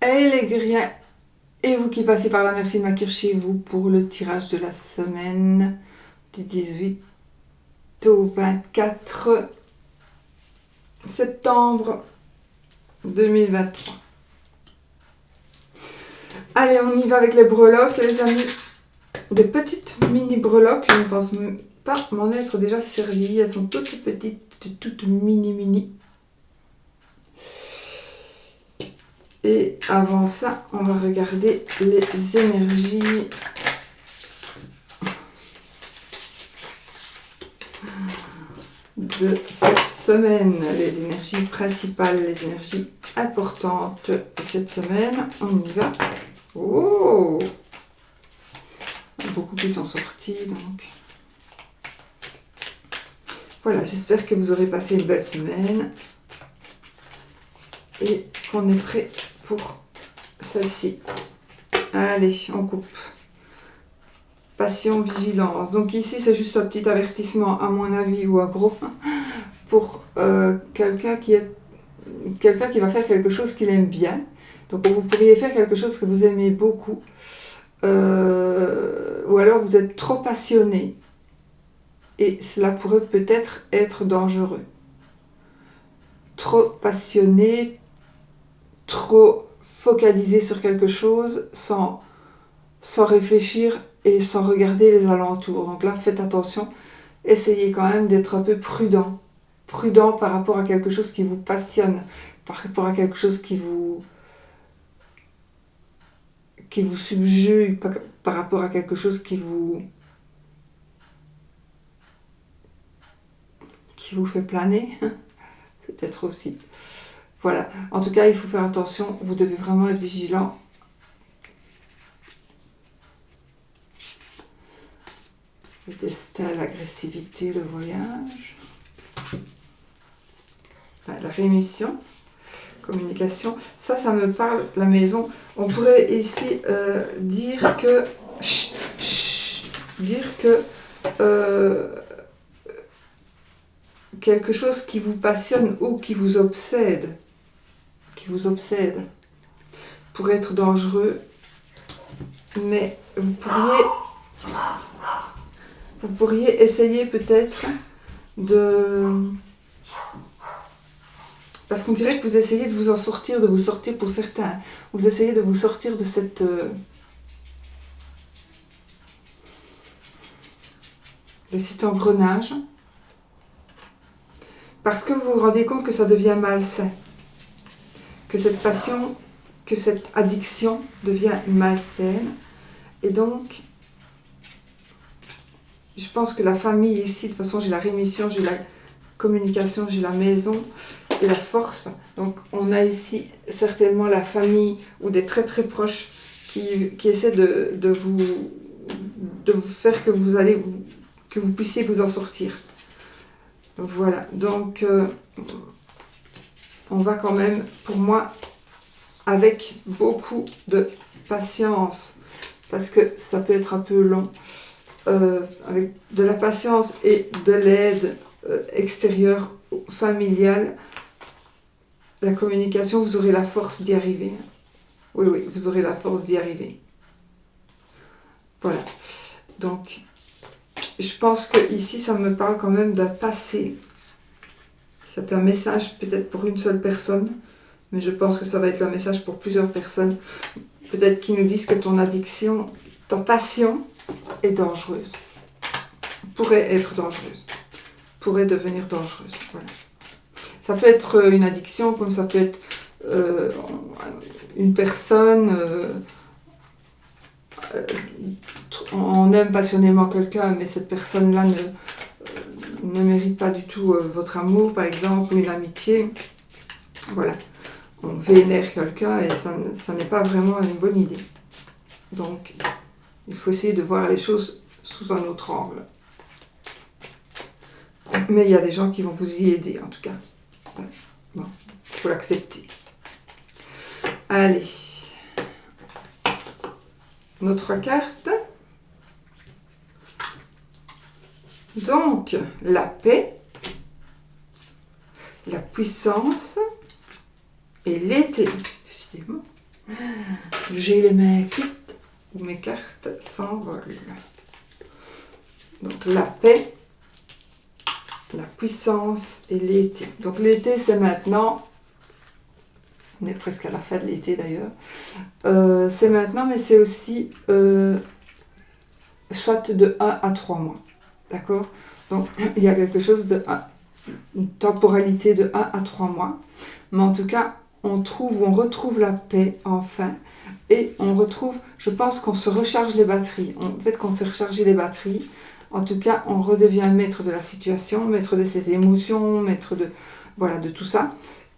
Hey les guerriers, et vous qui passez par là, merci de m'accueillir chez vous pour le tirage de la semaine du 18 au 24 septembre 2023. Allez, on y va avec les breloques, les amis. Des petites mini breloques, je ne pense pas m'en être déjà servi. Elles sont toutes petites, toutes mini. Et avant ça, on va regarder les énergies de cette semaine, les énergies principales, les énergies importantes de cette semaine. On y va. Oh! Beaucoup qui sont sortis, donc. Voilà, j'espère que vous aurez passé une belle semaine et qu'on est prêt pour celle-ci. Allez, on coupe. Passion, vigilance. Donc ici, c'est juste un petit avertissement, à mon avis, ou un gros, pour quelqu'un qui va faire quelque chose qu'il aime bien. Donc vous pourriez faire quelque chose que vous aimez beaucoup. Ou alors vous êtes trop passionné. Et cela pourrait peut-être être dangereux. Trop passionné, trop focalisé sur quelque chose sans réfléchir et sans regarder les alentours. Donc là, faites attention. Essayez quand même d'être un peu prudent. Prudent par rapport à quelque chose qui vous passionne, par rapport à quelque chose qui vous subjugue, par rapport à quelque chose qui vous fait planer, peut-être aussi. Voilà. En tout cas, il faut faire attention. Vous devez vraiment être vigilant. Le destin, l'agressivité, le voyage. La rémission, communication. Ça me parle, la maison. On pourrait ici dire que... quelque chose qui vous passionne ou qui vous obsède, pourrait être dangereux, mais vous pourriez essayer peut-être de... Parce qu'on dirait que vous essayez de vous en sortir, de vous sortir pour certains. Vous essayez de vous sortir de cette... de cet engrenage. Parce que vous vous rendez compte que ça devient malsain. Que cette passion, que cette addiction devient malsaine. Et donc, je pense que la famille ici, de toute façon, j'ai la rémission, j'ai la communication, j'ai la maison et la force. Donc, on a ici certainement la famille ou des très très proches qui essaient de vous faire que vous puissiez vous en sortir. Voilà, donc on va quand même, pour moi, avec beaucoup de patience, parce que ça peut être un peu long, avec de la patience et de l'aide extérieure, familiale, la communication, vous aurez la force d'y arriver. Oui, vous aurez la force d'y arriver. Voilà, donc... Je pense que ici, ça me parle quand même d'un passé. C'est un message peut-être pour une seule personne, mais je pense que ça va être un message pour plusieurs personnes. Peut-être qui nous disent que ton addiction, ton passion est dangereuse. Pourrait être dangereuse. Pourrait devenir dangereuse. Voilà. Ça peut être une addiction, comme ça peut être une personne... on aime passionnément quelqu'un, mais cette personne-là ne mérite pas du tout votre amour, par exemple, ou une amitié. Voilà. On vénère quelqu'un et ça n'est pas vraiment une bonne idée. Donc, il faut essayer de voir les choses sous un autre angle. Mais il y a des gens qui vont vous y aider, en tout cas. Voilà. Bon, il faut l'accepter. Allez. Notre carte. Donc, la paix, la puissance et l'été. Décidément. j'ai les mains quittes, où mes cartes s'envolent. Donc la paix, la puissance et l'été. Donc l'été, c'est maintenant. On est presque à la fin de l'été d'ailleurs. C'est maintenant, mais c'est aussi soit de 1 à 3 mois. D'accord? Donc il y a quelque chose de une temporalité de 1 à 3 mois. Mais en tout cas, on retrouve la paix enfin. Et on retrouve, je pense qu'on se recharge les batteries. Peut-être qu'on s'est rechargé les batteries. En tout cas, on redevient maître de la situation, maître de ses émotions, maître de, voilà, de tout ça.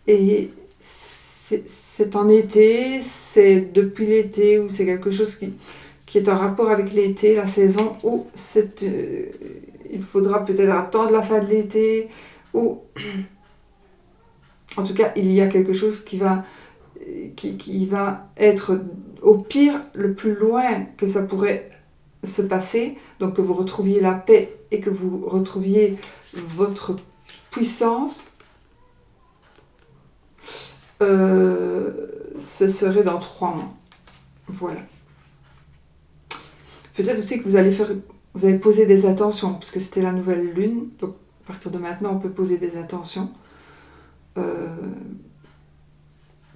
Et c'est en été, c'est depuis l'été, ou c'est quelque chose qui est en rapport avec l'été, la saison, où il faudra peut-être attendre la fin de l'été, ou en tout cas, il y a quelque chose qui va être au pire le plus loin que ça pourrait se passer, donc que vous retrouviez la paix et que vous retrouviez votre puissance. Ce serait dans 3 mois. Voilà. Peut-être aussi que vous allez poser des attentions, parce que c'était la nouvelle lune, donc à partir de maintenant, on peut poser des attentions.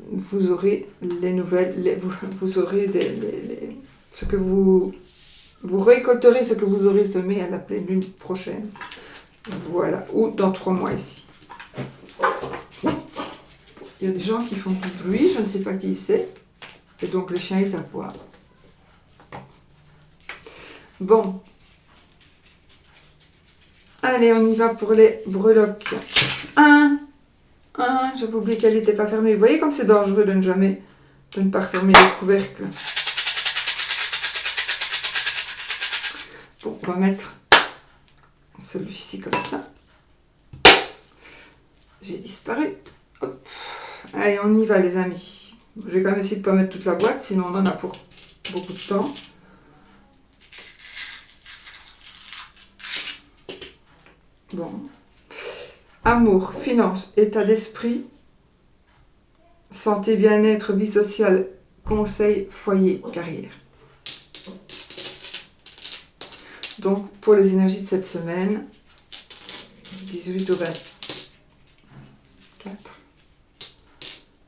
Vous aurez les nouvelles, vous aurez ce que vous récolterez, ce que vous aurez semé à la pleine lune prochaine. Voilà, ou dans 3 mois ici. Il y a des gens qui font du bruit, je ne sais pas qui c'est. Et donc les chiens, ils aboient. Bon. Allez, on y va pour les breloques. J'avais oublié qu'elle n'était pas fermée. Vous voyez comme c'est dangereux de ne pas refermer les couvercles. Bon, on va mettre celui-ci comme ça. J'ai disparu. Hop. Allez, on y va les amis. Je vais quand même essayer de ne pas mettre toute la boîte, sinon on en a pour beaucoup de temps. Bon. Amour, finances, état d'esprit, santé, bien-être, vie sociale, conseil, foyer, carrière. Donc, pour les énergies de cette semaine, 18 au 24.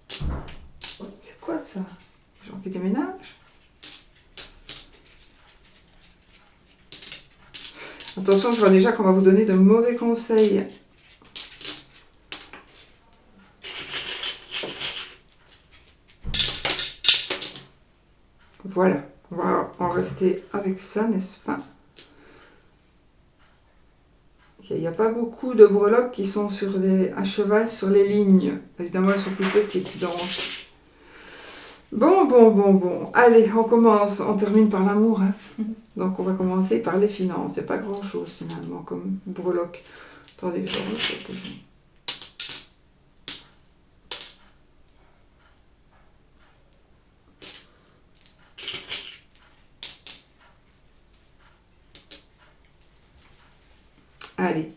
C'est quoi ça? Les gens qui déménagent? Attention, je vois déjà qu'on va vous donner de mauvais conseils. Voilà, on va en rester avec ça, n'est-ce pas? Il n'y a pas beaucoup de breloques qui sont à cheval sur les lignes. Évidemment, elles sont plus petites, donc. Bon. Allez, on commence. On termine par l'amour. Hein. Donc, on va commencer par les finances. Il n'y a pas grand-chose, finalement, comme breloque. Attendez, je remonte. Allez.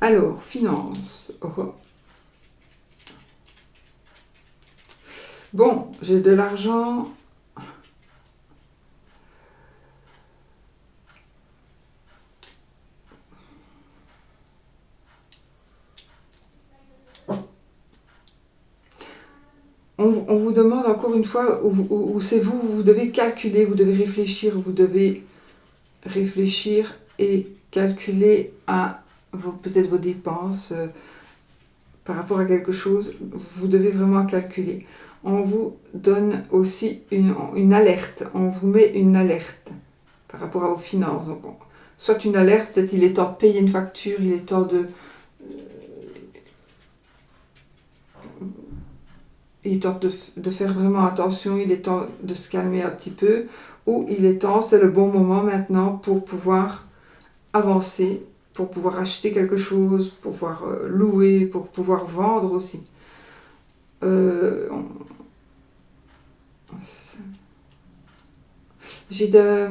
Alors, finances. Bon, j'ai de l'argent. On vous demande encore une fois où c'est vous devez calculer, vous devez réfléchir et calculer à peut-être vos dépenses par rapport à quelque chose. Vous devez vraiment calculer. On vous donne aussi une alerte, on vous met une alerte par rapport à vos finances. Donc, soit une alerte, peut-être il est temps de payer une facture, il est temps de faire vraiment attention, il est temps de se calmer un petit peu, ou il est temps, c'est le bon moment maintenant pour pouvoir avancer, pour pouvoir acheter quelque chose, pour pouvoir louer, pour pouvoir vendre aussi. J'ai des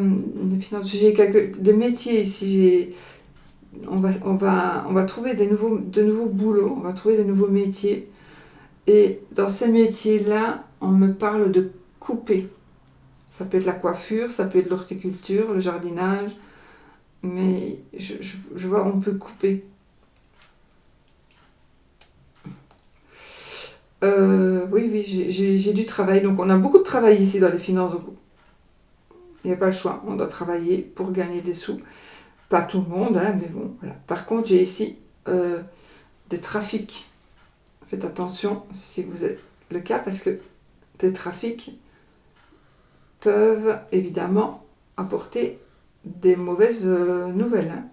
métiers ici. On va trouver de nouveaux boulots, on va trouver de nouveaux métiers. Et dans ces métiers-là, on me parle de couper. Ça peut être la coiffure, ça peut être l'horticulture, le jardinage. Mais je vois, on peut couper. Oui, j'ai du travail. Donc on a beaucoup de travail ici dans les finances. Il n'y a pas le choix. On doit travailler pour gagner des sous. Pas tout le monde, hein, mais bon, voilà. Par contre, j'ai ici des trafics. Faites attention si vous êtes le cas, parce que des trafics peuvent évidemment apporter des mauvaises nouvelles. Hein.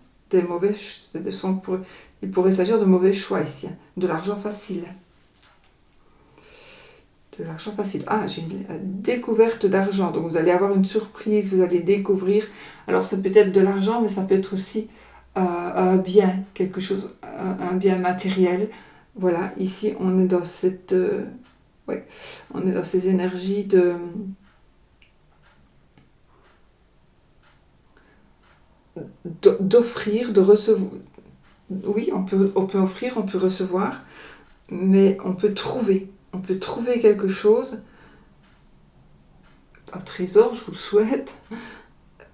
Il pourrait s'agir de mauvais choix ici. Hein. De l'argent facile. De l'argent facile. Ah, j'ai une découverte d'argent. Donc vous allez avoir une surprise, vous allez découvrir. Alors ça peut être de l'argent, mais ça peut être aussi un bien, quelque chose, un bien matériel. Voilà, ici on est dans cette... ouais, on est dans ces énergies d'offrir, de recevoir. Oui, on peut offrir, on peut recevoir, mais on peut trouver. On peut trouver quelque chose. Un trésor, je vous le souhaite.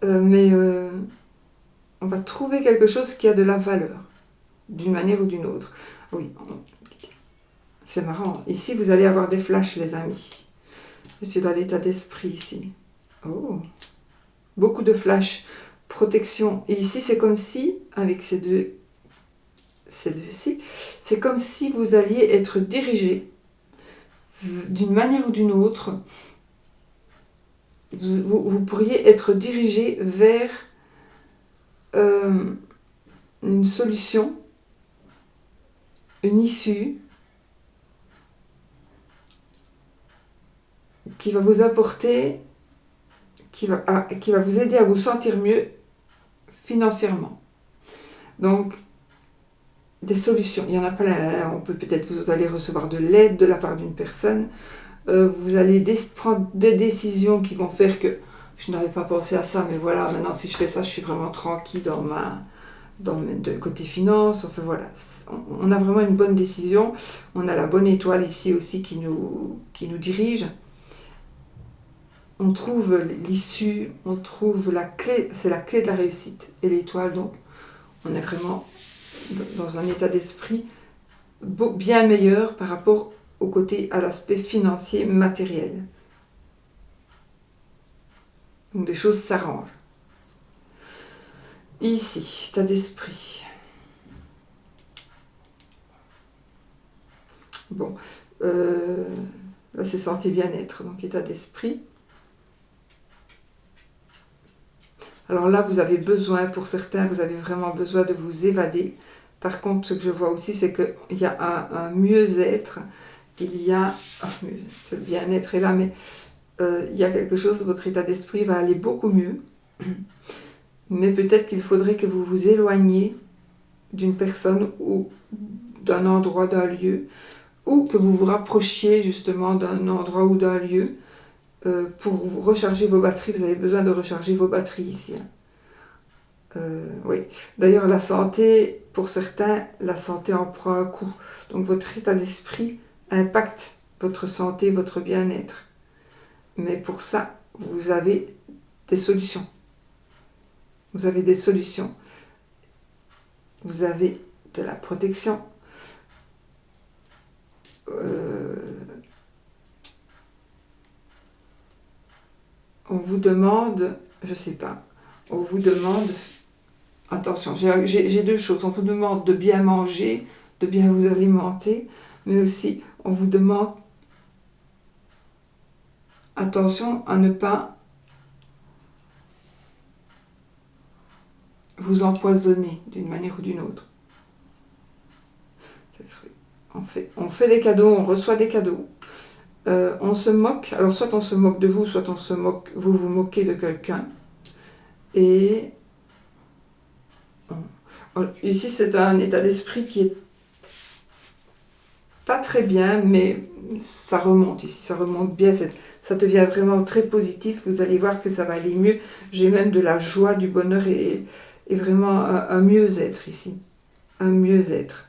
Mais on va trouver quelque chose qui a de la valeur, d'une manière ou d'une autre. Oui, c'est marrant. Ici, vous allez avoir des flashs, les amis. Je suis dans l'état d'esprit ici. Oh, beaucoup de flashs. Protection. Et ici, c'est comme si, avec ces deux-ci, c'est comme si vous alliez être dirigé d'une manière ou d'une autre. Vous pourriez être dirigé vers une solution, une issue qui va vous apporter, qui va vous aider à vous sentir mieux financièrement. Donc, des solutions. Il y en a plein. On peut peut-être, vous allez recevoir de l'aide de la part d'une personne. Vous allez prendre des décisions qui vont faire que je n'avais pas pensé à ça, mais voilà, maintenant si je fais ça, je suis vraiment tranquille de côté finance. Enfin voilà, on a vraiment une bonne décision. On a la bonne étoile ici aussi qui nous dirige. On trouve l'issue, on trouve la clé, c'est la clé de la réussite. Et l'étoile, donc, on est vraiment dans un état d'esprit bien meilleur par rapport au côté, à l'aspect financier, matériel. Donc des choses s'arrangent. Ici, état d'esprit. Bon, là c'est santé bien-être, donc état d'esprit. Alors là, vous avez besoin, pour certains, vous avez vraiment besoin de vous évader. Par contre, ce que je vois aussi, c'est qu'il y a un mieux-être. Il y a... le bien-être est là, mais il y a quelque chose, votre état d'esprit va aller beaucoup mieux. Mais peut-être qu'il faudrait que vous vous éloigniez d'une personne ou d'un endroit, d'un lieu, ou que vous vous rapprochiez justement d'un endroit ou d'un lieu pour vous recharger vos batteries. Vous avez besoin de recharger vos batteries ici. Oui. D'ailleurs, la santé, pour certains, la santé en prend un coup. Donc votre état d'esprit impacte votre santé, votre bien-être. Mais pour ça, vous avez des solutions. Vous avez des solutions. Vous avez de la protection. On vous demande, je sais pas, on vous demande, attention, j'ai deux choses. On vous demande de bien manger, de bien vous alimenter, mais aussi on vous demande, attention à ne pas vous empoisonner d'une manière ou d'une autre. On fait des cadeaux, on reçoit des cadeaux. On se moque, alors soit on se moque de vous, soit vous vous moquez de quelqu'un. Et ici c'est un état d'esprit qui est pas très bien, mais ça remonte ici, ça remonte bien, ça devient vraiment très positif. Vous allez voir que ça va aller mieux. J'ai même de la joie, du bonheur et vraiment un mieux-être ici, un mieux-être.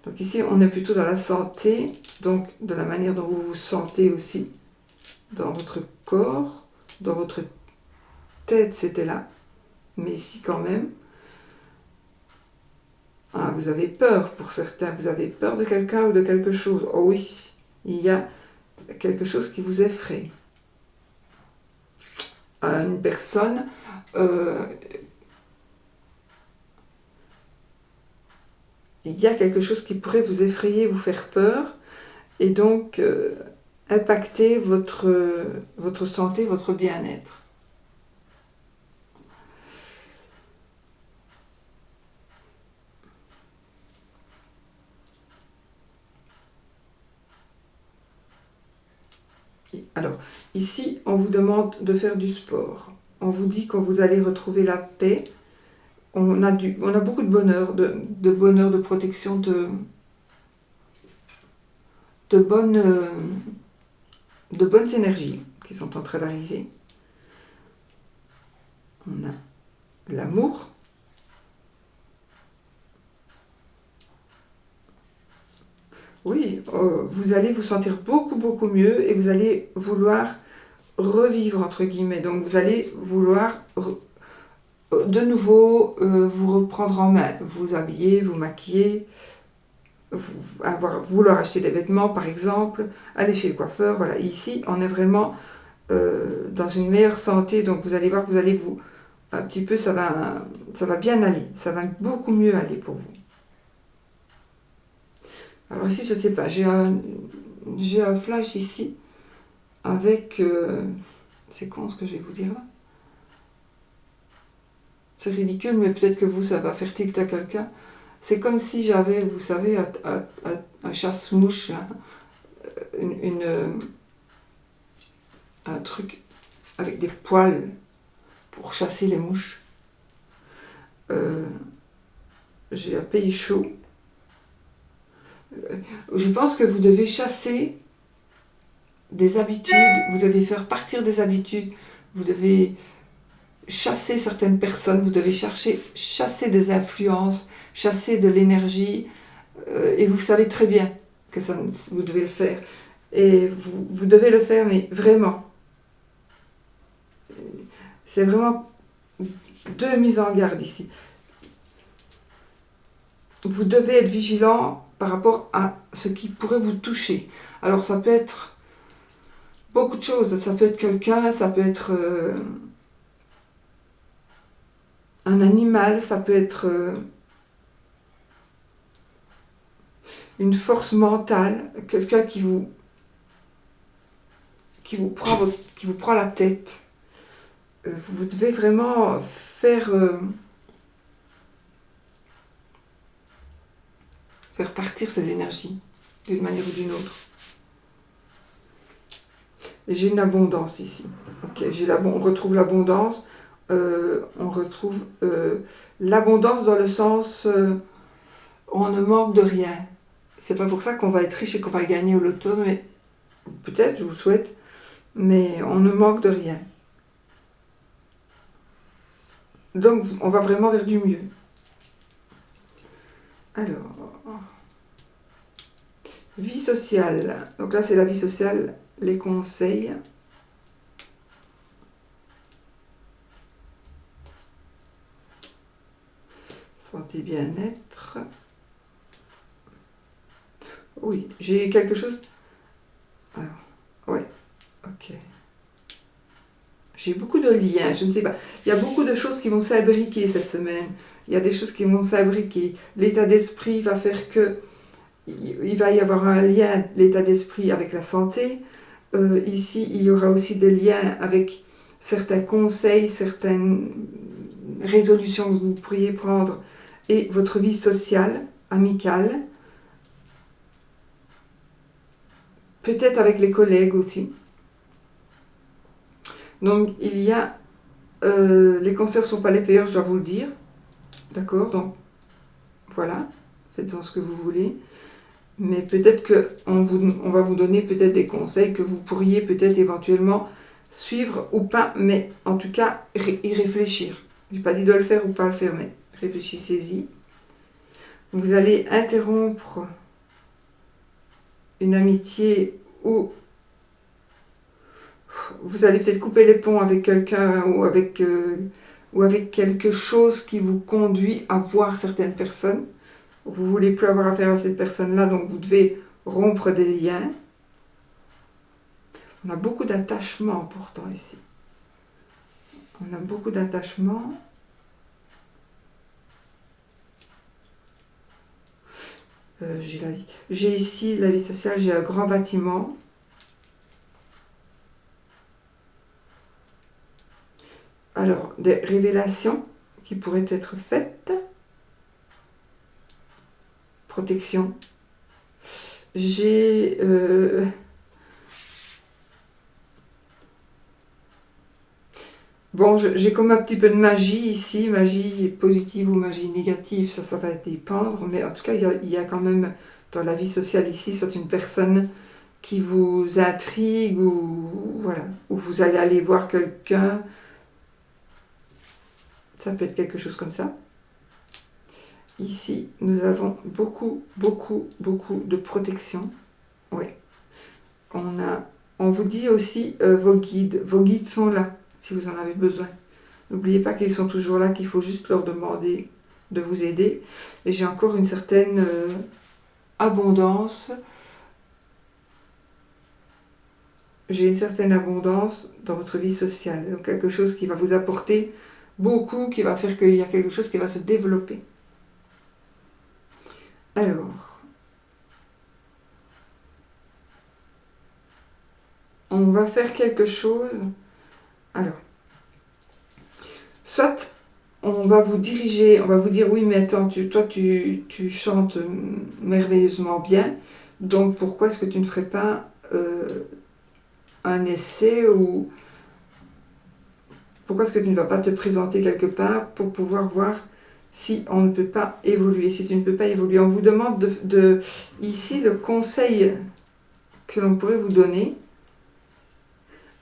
Donc ici, on est plutôt dans la santé, donc de la manière dont vous vous sentez aussi dans votre corps. Dans votre tête, c'était là. Mais ici, quand même, ah, vous avez peur pour certains. Vous avez peur de quelqu'un ou de quelque chose. Oh oui, il y a quelque chose qui vous effraie. Une personne... il y a quelque chose qui pourrait vous effrayer, vous faire peur, et donc impacter votre santé, votre bien-être. Alors, ici, on vous demande de faire du sport. On vous dit que vous allez retrouver la paix. On a beaucoup de bonheur, de bonheur, de protection, de bonnes énergies qui sont en train d'arriver. On a l'amour. Oui, vous allez vous sentir beaucoup mieux et vous allez vouloir revivre, entre guillemets. Donc vous allez vouloir de nouveau vous reprendre en main, vous habiller, vous maquiller, vouloir acheter des vêtements par exemple, aller chez le coiffeur. Voilà, ici on est vraiment dans une meilleure santé, donc vous allez voir, vous allez vous... Un petit peu, ça va bien aller, ça va beaucoup mieux aller pour vous. Alors ici, je ne sais pas, j'ai un flash ici avec... c'est con ce que je vais vous dire là. C'est ridicule, mais peut-être que vous, ça va faire tilt à quelqu'un. C'est comme si j'avais, vous savez, un chasse-mouche, hein, un truc avec des poils pour chasser les mouches. J'ai un pays chaud. Je pense que vous devez chasser des habitudes, vous devez faire partir des habitudes, vous devez chasser certaines personnes, vous devez chasser des influences, chasser de l'énergie, et vous savez très bien que vous devez le faire. Et vous devez le faire, mais vraiment. C'est vraiment deux mises en garde ici. Vous devez être vigilant par rapport à ce qui pourrait vous toucher. Alors ça peut être beaucoup de choses, ça peut être quelqu'un, ça peut être un animal, ça peut être une force mentale, quelqu'un qui vous prend la tête. Vous devez vraiment faire partir ces énergies d'une manière ou d'une autre. J'ai une abondance ici. Ok, on retrouve l'abondance. On retrouve l'abondance dans le sens on ne manque de rien. C'est pas pour ça qu'on va être riche et qu'on va gagner au loto, mais peut-être, je vous souhaite, mais on ne manque de rien. Donc, on va vraiment vers du mieux. Alors, vie sociale. Donc là, c'est la vie sociale, les conseils. Santé, bien-être. Oui, j'ai quelque chose... Alors, ouais, ok. J'ai beaucoup de liens, je ne sais pas. Il y a beaucoup de choses qui vont s'abriquer cette semaine. Il y a des choses qui vont s'abriquer. L'état d'esprit va faire que... Il va y avoir un lien, l'état d'esprit, avec la santé. Ici, il y aura aussi des liens avec certains conseils, certaines résolutions que vous pourriez prendre et votre vie sociale, amicale. Peut-être avec les collègues aussi. Donc, il y a... les cancers ne sont pas les pires, je dois vous le dire. D'accord? Donc, voilà. Faites-en ce que vous voulez. Mais peut-être qu'on va vous donner peut-être des conseils que vous pourriez peut-être éventuellement suivre ou pas, mais en tout cas y réfléchir. Je n'ai pas dit de le faire ou pas le faire, mais réfléchissez-y. Vous allez interrompre une amitié ou vous allez peut-être couper les ponts avec quelqu'un ou avec quelque chose qui vous conduit à voir certaines personnes. Vous ne voulez plus avoir affaire à cette personne-là, donc vous devez rompre des liens. On a beaucoup d'attachement pourtant ici. On a beaucoup d'attachement. J'ai ici la vie sociale, j'ai un grand bâtiment. Alors, des révélations qui pourraient être faites. Protection. J'ai... Bon, j'ai comme un petit peu de magie ici, magie positive ou magie négative, ça va dépendre, mais en tout cas, il y a quand même dans la vie sociale ici, soit une personne qui vous intrigue ou voilà, ou vous allez aller voir quelqu'un, ça peut être quelque chose comme ça. Ici, nous avons beaucoup de protection. Oui. On vous dit aussi vos guides. Vos guides sont là, si vous en avez besoin. N'oubliez pas qu'ils sont toujours là, qu'il faut juste leur demander de vous aider. Et j'ai encore une certaine abondance. J'ai une certaine abondance dans votre vie sociale. Donc quelque chose qui va vous apporter beaucoup, qui va faire qu'il y a quelque chose qui va se développer. Alors, on va faire quelque chose. Alors, soit on va vous diriger, on va vous dire oui, mais attends, toi tu chantes merveilleusement bien, donc pourquoi est-ce que tu ne ferais pas un essai ou pourquoi est-ce que tu ne vas pas te présenter quelque part pour pouvoir voir si on ne peut pas évoluer, si tu ne peux pas évoluer. On vous demande ici le conseil que l'on pourrait vous donner,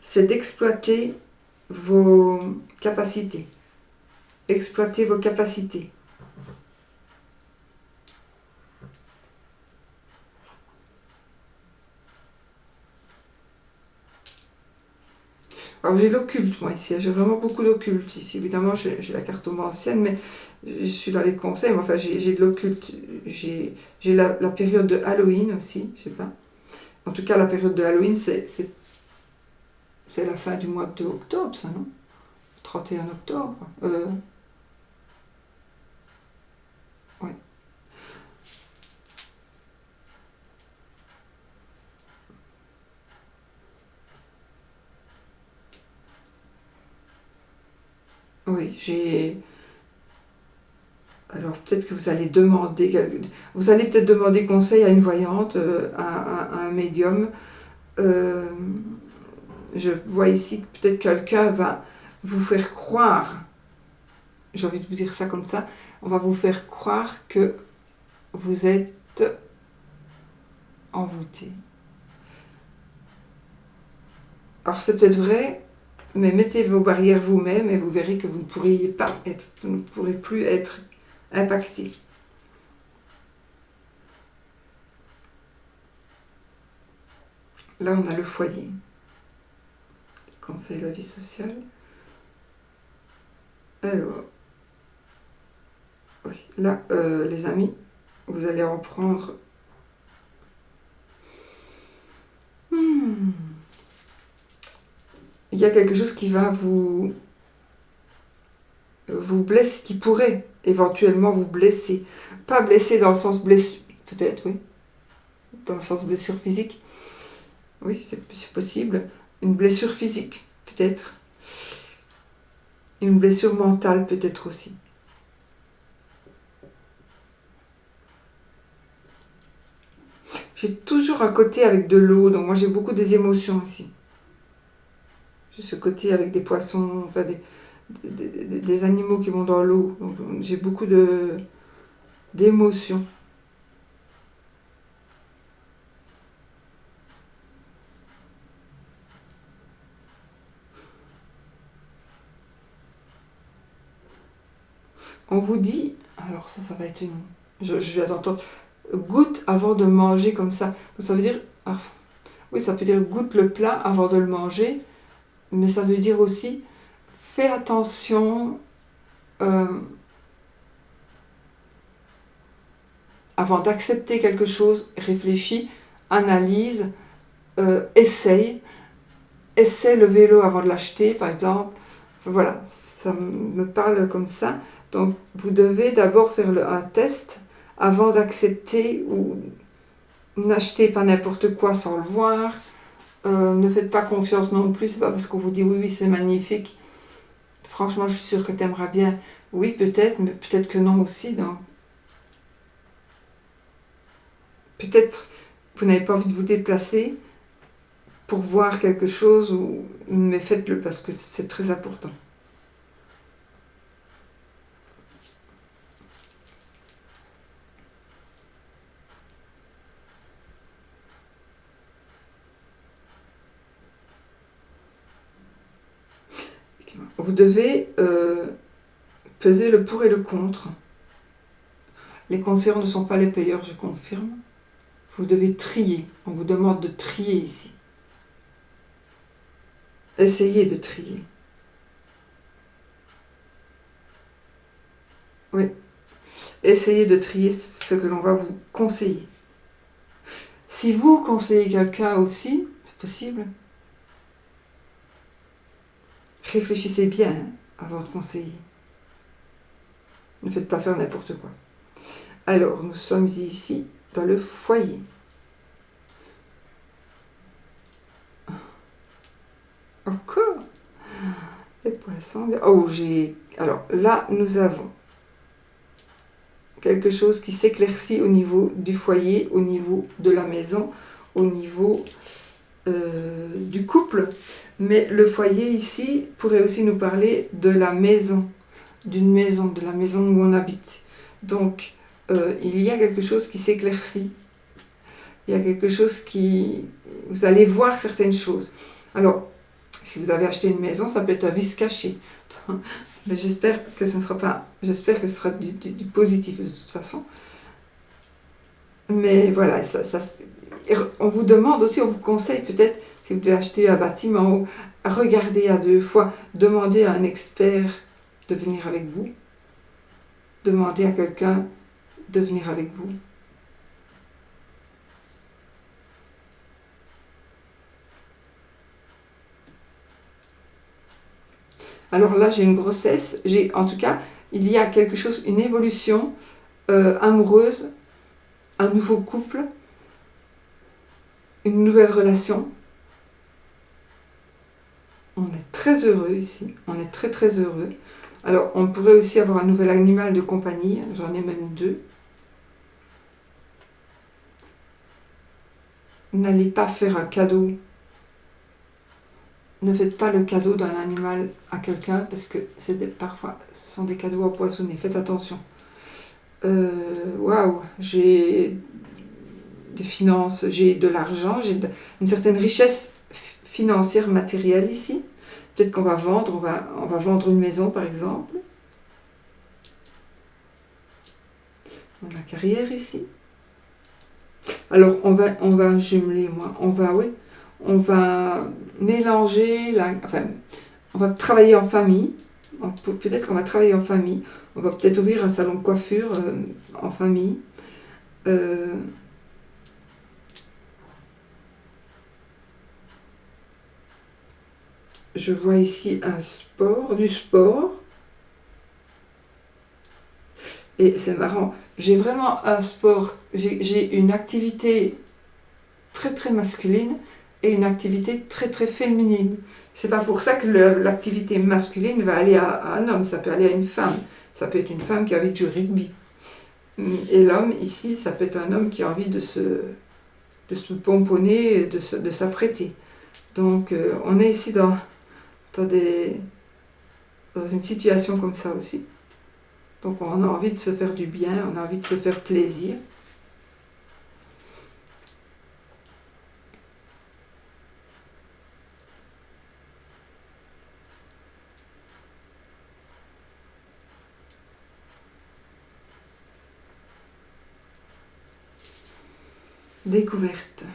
c'est d'exploiter vos capacités. Exploiter vos capacités. Alors j'ai l'occulte moi ici, j'ai vraiment beaucoup d'occulte ici. Évidemment j'ai la carte ancienne, mais je suis dans les conseils, mais enfin j'ai de l'occulte. J'ai la période de Halloween aussi, je sais pas. En tout cas la période de Halloween c'est la fin du mois d'octobre, ça non? 31 octobre. Ouais. Oui, j'ai... Alors peut-être que vous allez peut-être demander conseil à une voyante, à un médium. Je vois ici que peut-être quelqu'un va vous faire croire, j'ai envie de vous dire ça comme ça, on va vous faire croire que vous êtes envoûté. Alors c'est peut-être vrai, mais mettez vos barrières vous-même et vous verrez que vous ne pourrez plus être impacté. Là, on a le foyer. Conseil de la vie sociale. Alors, oui, là, les amis, vous allez en prendre. Il y a quelque chose qui va vous blesser, qui pourrait éventuellement vous blesser. Pas blesser dans le sens blessure, peut-être, oui. Dans le sens blessure physique. Oui, c'est possible. Une blessure physique, peut-être. Une blessure mentale, peut-être aussi. J'ai toujours un côté avec de l'eau, donc moi j'ai beaucoup des émotions ici. J'ai ce côté avec des poissons, enfin des animaux qui vont dans l'eau. Donc j'ai beaucoup d'émotions. On vous dit, alors ça va être une... Je viens d'entendre, goûte avant de manger comme ça. Donc ça veut dire, oui, ça peut dire goûte le plat avant de le manger. mais ça veut dire aussi, fais attention avant d'accepter quelque chose, réfléchis, analyse, essaye le vélo avant de l'acheter, par exemple. Enfin, voilà, ça me parle comme ça. Donc, vous devez d'abord faire un test avant d'accepter ou n'achetez pas n'importe quoi sans le voir. Ne faites pas confiance non plus. C'est pas parce qu'on vous dit oui, oui, c'est magnifique. Franchement, je suis sûre que tu aimeras bien. Oui, peut-être, mais peut-être que non aussi. Donc, peut-être vous n'avez pas envie de vous déplacer pour voir quelque chose, mais faites-le parce que c'est très important. Vous devez peser le pour et le contre. Les conseillers ne sont pas les payeurs, je confirme. Vous devez trier. On vous demande de trier ici. Essayez de trier. Oui. Essayez de trier ce que l'on va vous conseiller. Si vous conseillez quelqu'un aussi, c'est possible. Réfléchissez bien avant de conseiller. Ne faites pas faire n'importe quoi. Alors, nous sommes ici dans le foyer. Encore les poissons. Oh, j'ai... Alors, là, nous avons quelque chose qui s'éclaircit au niveau du foyer, au niveau de la maison, au niveau du couple. Mais le foyer ici pourrait aussi nous parler de la maison, de la maison où on habite. Donc, il y a quelque chose qui s'éclaircit. Il y a quelque chose qui... Vous allez voir certaines choses. Alors, si vous avez acheté une maison, ça peut être un vice caché. Mais j'espère que ce ne sera pas... J'espère que ce sera du positif de toute façon. Mais voilà, on vous demande aussi, on vous conseille peut-être, si vous devez acheter un bâtiment, regardez à 2 fois, demandez à un expert de venir avec vous. Demandez à quelqu'un de venir avec vous. Alors là, j'ai une grossesse, en tout cas, il y a quelque chose, une évolution amoureuse, un nouveau couple, une nouvelle relation. On est très heureux ici, on est très très heureux. Alors, on pourrait aussi avoir un nouvel animal de compagnie, j'en ai même 2. N'allez pas faire un cadeau. Ne faites pas le cadeau d'un animal à quelqu'un parce que parfois ce sont des cadeaux empoisonnés. Faites attention. Waouh, j'ai des finances, j'ai de l'argent, j'ai une certaine richesse financière matérielle ici. Peut-être qu'on va vendre, on va vendre une maison par exemple. On a la carrière ici. Alors on va jumeler, on va mélanger, on va travailler en famille. Peut-être qu'on va travailler en famille. On va peut-être ouvrir un salon de coiffure en famille. Je vois ici du sport. Et c'est marrant, j'ai vraiment un sport, j'ai une activité très très masculine et une activité très très féminine. C'est pas pour ça que l'activité masculine va aller à un homme, ça peut aller à une femme. Ça peut être une femme qui a envie de jouer au rugby. Et l'homme, ici, ça peut être un homme qui a envie de se pomponner, de s'apprêter. Donc, on est ici dans une situation comme ça aussi. Donc, on a envie de se faire du bien, on a envie de se faire plaisir. Découverte.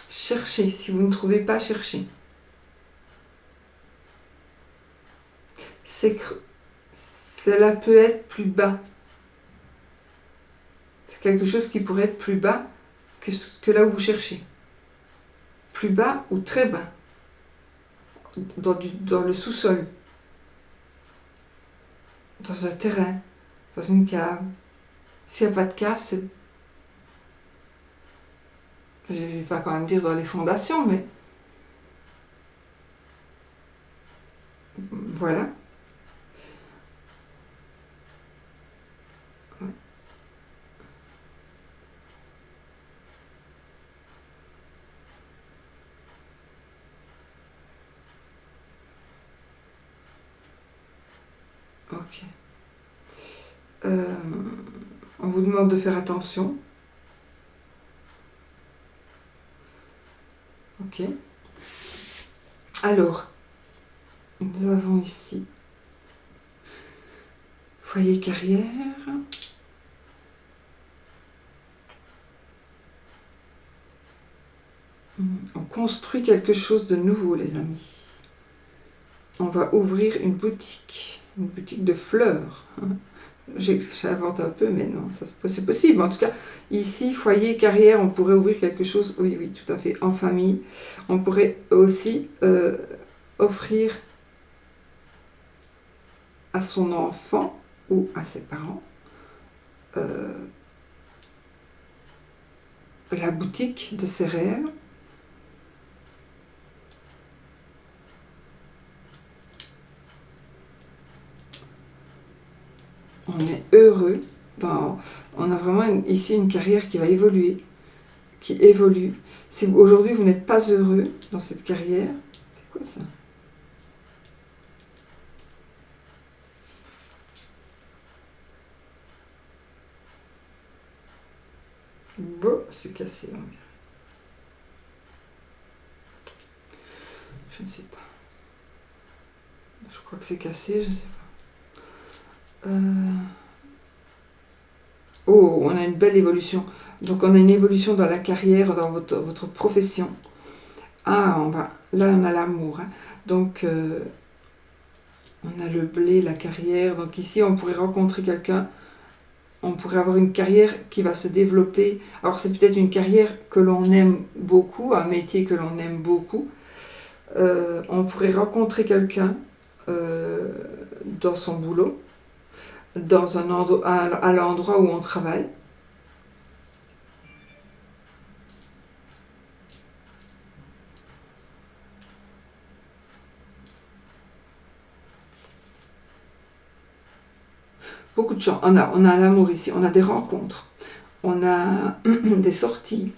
Cherchez, si vous ne trouvez pas, cherchez. cela peut être plus bas. C'est quelque chose qui pourrait être plus bas que là où vous cherchez. Plus bas ou très bas. Dans le sous-sol. Dans un terrain. Dans une cave. S'il n'y a pas de cave, c'est... Je ne vais pas quand même dire dans les fondations, mais... Voilà. Ouais. Ok. On vous demande de faire attention. Ok. Alors, nous avons ici foyer carrière. On construit quelque chose de nouveau, les amis. On va ouvrir une boutique de fleurs. J'invente un peu, mais non, c'est possible. En tout cas, ici, foyer, carrière, on pourrait ouvrir quelque chose, oui, oui, tout à fait, en famille. On pourrait aussi offrir à son enfant ou à ses parents la boutique de ses rêves. On est heureux. On a vraiment ici une carrière qui va évoluer, qui évolue. Si aujourd'hui vous n'êtes pas heureux dans cette carrière, c'est quoi ça? Bon, c'est cassé. Je ne sais pas. Je crois que c'est cassé, je ne sais pas. Oh, on a une belle évolution. Donc on a une évolution dans la carrière, dans votre profession. Ah, là on a l'amour. Hein. Donc on a le blé, la carrière. Donc ici on pourrait rencontrer quelqu'un. On pourrait avoir une carrière qui va se développer. Alors c'est peut-être une carrière que l'on aime beaucoup, un métier que l'on aime beaucoup. On pourrait rencontrer quelqu'un dans son boulot, dans un endroit, à l'endroit où on travaille. Beaucoup de gens. On a l'amour ici, on a des rencontres, on a des sorties,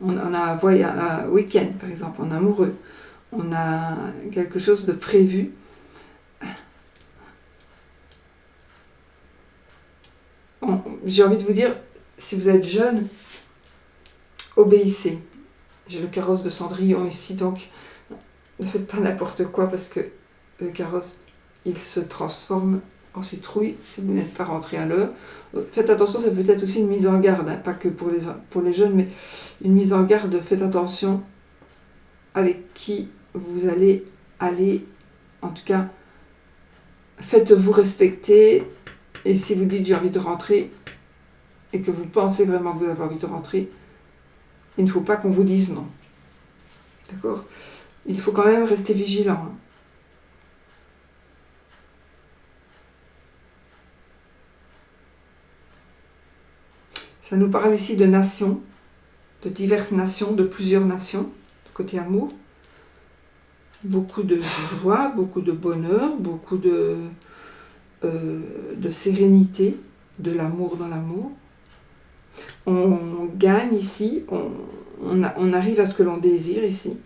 on a un week-end par exemple, en amoureux, on a quelque chose de prévu. J'ai envie de vous dire, si vous êtes jeune, obéissez. J'ai le carrosse de Cendrillon ici, donc ne faites pas n'importe quoi parce que le carrosse, il se transforme en citrouille si vous n'êtes pas rentré à l'heure. Faites attention, ça peut être aussi une mise en garde, hein, pas que pour les jeunes, mais une mise en garde. Faites attention avec qui vous allez aller. En tout cas, faites-vous respecter. Et si vous dites j'ai envie de rentrer et que vous pensez vraiment que vous avez envie de rentrer, il ne faut pas qu'on vous dise non. D'accord ? Il faut quand même rester vigilant. Hein. Ça nous parle ici de nations, de diverses nations, de plusieurs nations, côté amour. Beaucoup de joie, beaucoup de bonheur, beaucoup de sérénité, de l'amour dans l'amour. On gagne ici, on arrive à ce que l'on désire ici.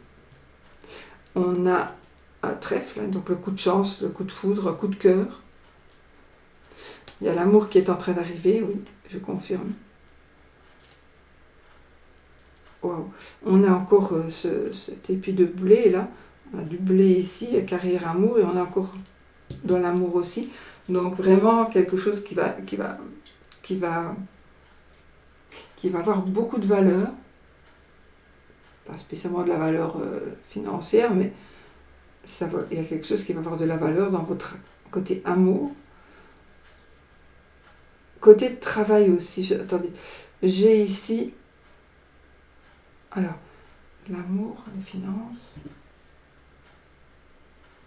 On a un trèfle, donc le coup de chance, le coup de foudre, un coup de cœur. Il y a l'amour qui est en train d'arriver, oui, je confirme. Wow. On a encore cet épi de blé là, on a du blé ici, carrière amour, et on a encore dans l'amour aussi. Donc vraiment quelque chose qui va avoir beaucoup de valeur, pas spécialement de la valeur financière, mais il y a quelque chose qui va avoir de la valeur dans votre côté amour. Côté travail aussi, attendez, j'ai ici, alors, l'amour, les finances,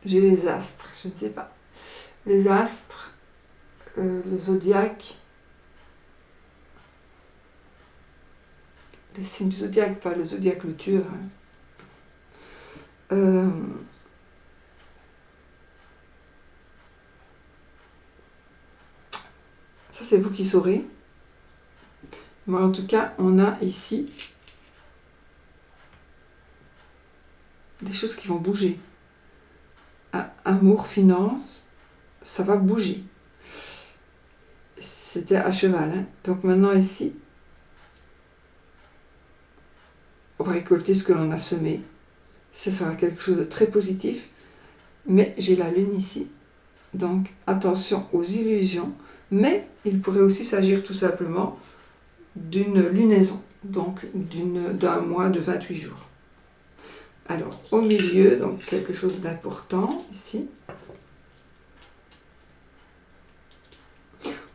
j'ai les astres, je ne sais pas. Les astres, le zodiaque, les signes du zodiaque, pas le zodiaque le tueur. Ça, c'est vous qui saurez. Mais en tout cas, on a ici des choses qui vont bouger. Amour, finance, ça va bouger. C'était à cheval. Hein. Donc maintenant ici, on va récolter ce que l'on a semé. Ça sera quelque chose de très positif. Mais j'ai la lune ici. Donc attention aux illusions. Mais il pourrait aussi s'agir tout simplement d'une lunaison. Donc d'un mois de 28 jours. Alors au milieu, donc quelque chose d'important ici.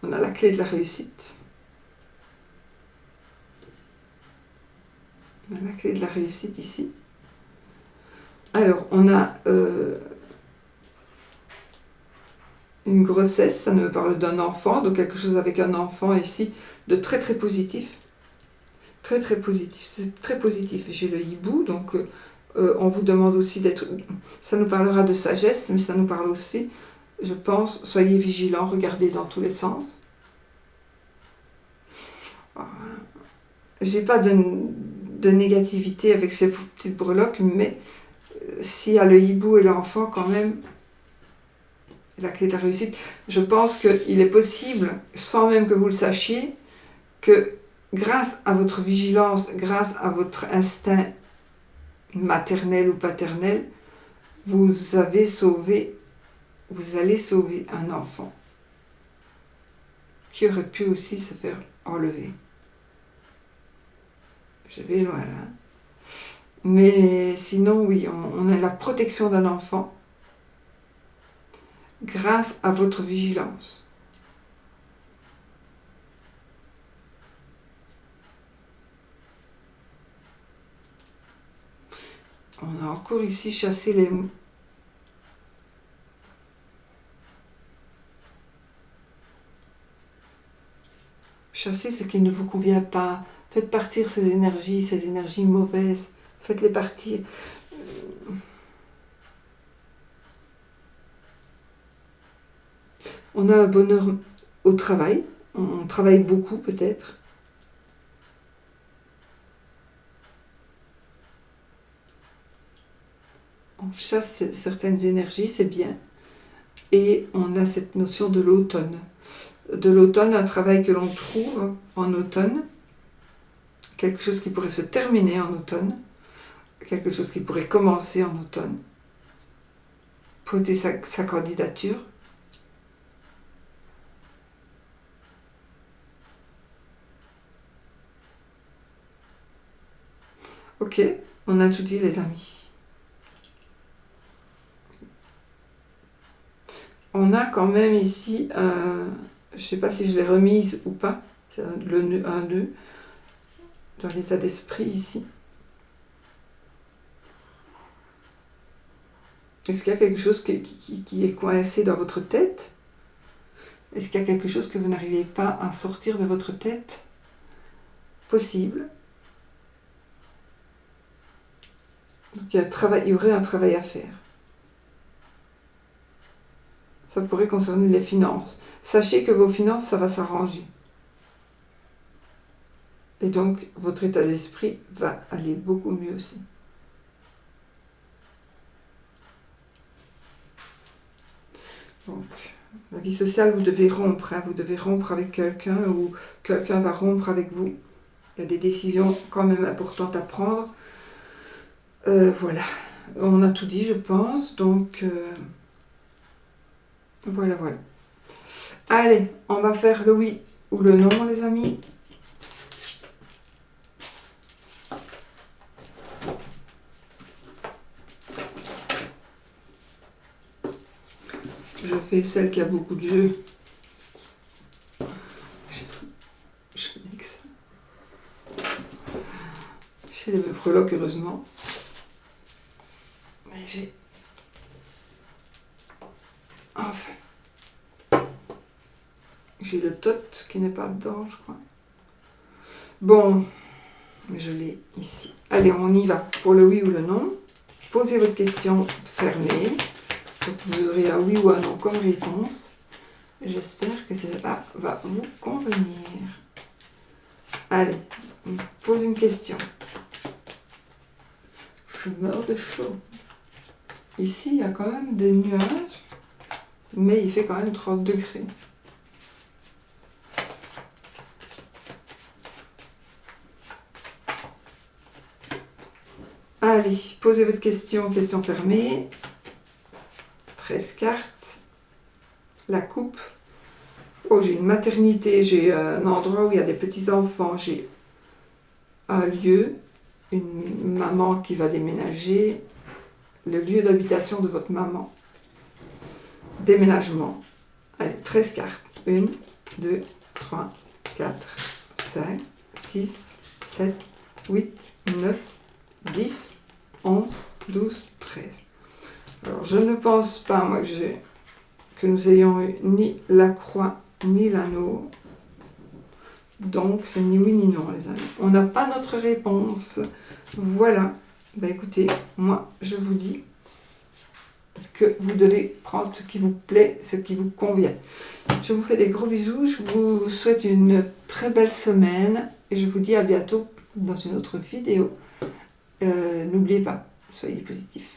On a la clé de la réussite. On a la clé de la réussite ici. Alors, on a une grossesse, ça me parle d'un enfant, donc quelque chose avec un enfant ici, de très très positif. Très très positif, c'est très positif. J'ai le hibou, donc on vous demande aussi d'être... Ça nous parlera de sagesse, mais ça nous parle aussi, je pense, soyez vigilants, regardez dans tous les sens. J'ai pas de négativité avec ces petites breloques, mais s'il y a le hibou et l'enfant, quand même, la clé de la réussite, je pense qu'il est possible, sans même que vous le sachiez, que grâce à votre vigilance, grâce à votre instinct maternel ou paternel, vous allez sauver un enfant qui aurait pu aussi se faire enlever. Je vais loin là. Mais sinon, oui, on a la protection d'un enfant grâce à votre vigilance. On a encore ici chassé les... Chassez ce qui ne vous convient pas. Faites partir ces énergies mauvaises. Faites-les partir. On a un bonheur au travail. On travaille beaucoup peut-être. On chasse certaines énergies, c'est bien. Et on a cette notion de l'automne. De l'automne, un travail que l'on trouve en automne. Quelque chose qui pourrait se terminer en automne. Quelque chose qui pourrait commencer en automne. Poser sa candidature. Ok, on a tout dit les amis. On a quand même ici, je ne sais pas si je l'ai remise ou pas, un nœud dans l'état d'esprit ici. Est-ce qu'il y a quelque chose qui est coincé dans votre tête? Est-ce qu'il y a quelque chose que vous n'arrivez pas à sortir de votre tête? Possible. Donc il y aurait un travail à faire. Ça pourrait concerner les finances. Sachez que vos finances, ça va s'arranger. Et donc, votre état d'esprit va aller beaucoup mieux aussi. Donc, la vie sociale, vous devez rompre. Hein, vous devez rompre avec quelqu'un ou quelqu'un va rompre avec vous. Il y a des décisions quand même importantes à prendre. Voilà. On a tout dit, je pense. Donc, voilà. Allez, on va faire le oui ou le non, les amis. je fais celle qui a beaucoup de jeux. Je mixe. J'ai les breloques, heureusement. Mais j'ai... Enfin. J'ai le tot qui n'est pas dedans, je crois. Bon, je l'ai ici. Allez, on y va pour le oui ou le non. Posez votre question fermée. Donc vous aurez un oui ou un non comme réponse. J'espère que cela va vous convenir. Allez, on pose une question. Je meurs de chaud. Ici, il y a quand même des nuages, mais il fait quand même 30 degrés. Allez, posez votre question, question fermée. 13 cartes. La coupe. Oh, j'ai une maternité, j'ai un endroit où il y a des petits-enfants, j'ai un lieu, une maman qui va déménager, le lieu d'habitation de votre maman. Déménagement. Allez, 13 cartes. 1, 2, 3, 4, 5, 6, 7, 8, 9, 10, 11, 12, 13. Alors, je ne pense pas, moi, que nous ayons eu ni la croix, ni l'anneau. Donc, c'est ni oui ni non, les amis. On n'a pas notre réponse. Voilà. Ben, écoutez, moi, je vous dis que vous devez prendre ce qui vous plaît, ce qui vous convient. Je vous fais des gros bisous. Je vous souhaite une très belle semaine. Et je vous dis à bientôt dans une autre vidéo. N'oubliez pas, soyez positifs.